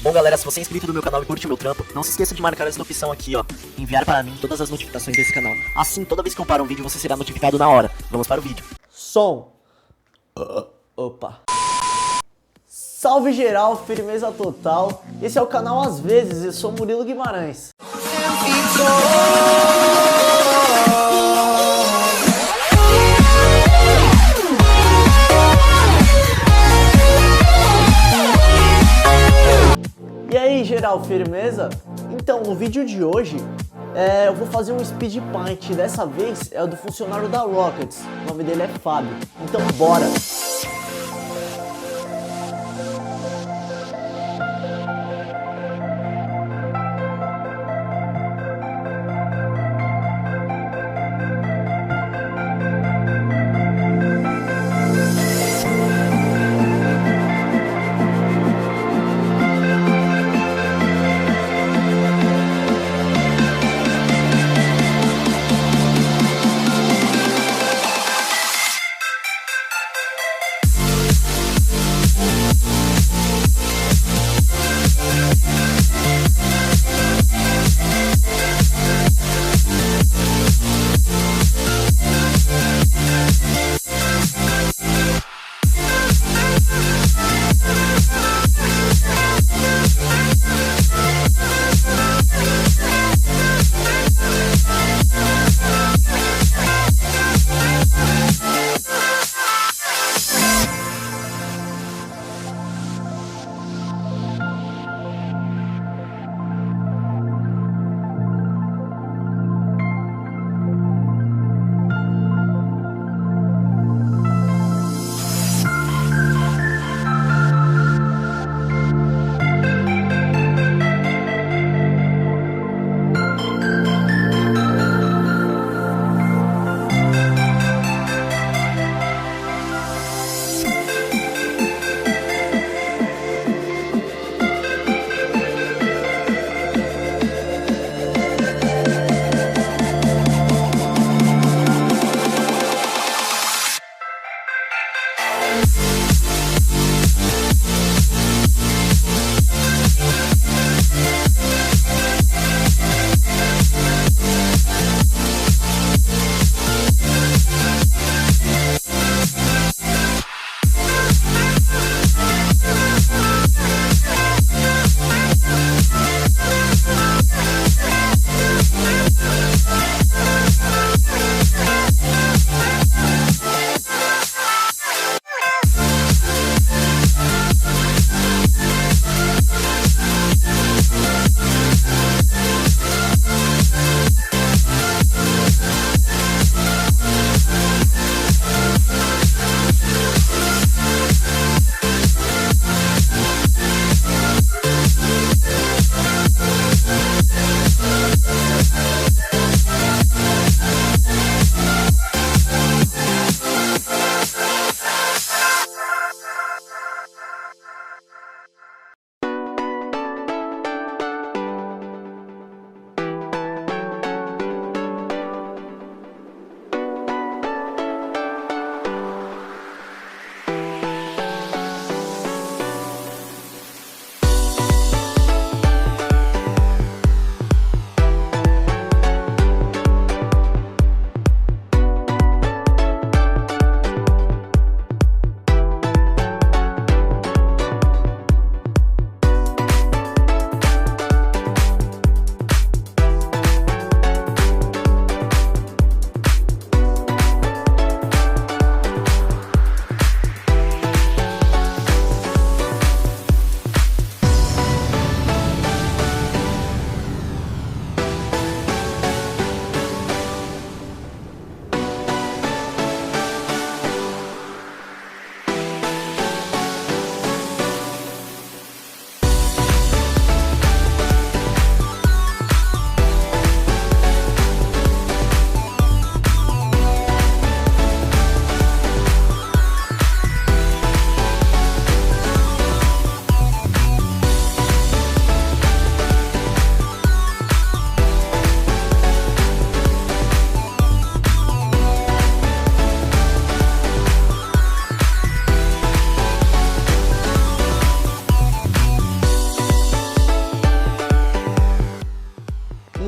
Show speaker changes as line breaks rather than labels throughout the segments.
Bom, galera, se você é inscrito no meu canal e curte o meu trampo, não se esqueça de marcar essa opção aqui, ó, enviar para mim todas as notificações desse canal. Assim, toda vez que eu paro um vídeo, você será notificado na hora. Vamos para o vídeo.
Som. Opa. Salve geral, firmeza total. Esse é o canal Às Vezes, eu sou Murilo Guimarães. E aí geral, firmeza? Então, no vídeo de hoje, eu vou fazer um speed paint. Dessa vez é o do funcionário da Rockets. O nome dele é Fábio. Então bora!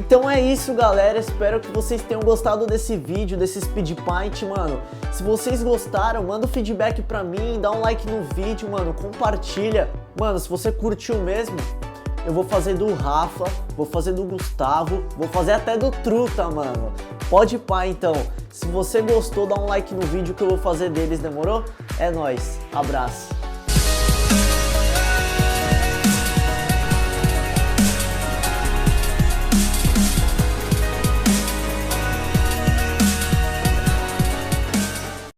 Então é isso, galera, espero que vocês tenham gostado desse vídeo, desse Speed Paint, mano. Se vocês gostaram, manda um feedback pra mim, dá um like no vídeo, mano, compartilha. Mano, se você curtiu mesmo, eu vou fazer do Rafa, vou fazer do Gustavo, vou fazer até do Truta, mano. Pode pá, então. Se você gostou, dá um like no vídeo que eu vou fazer deles, demorou? É nóis, abraço.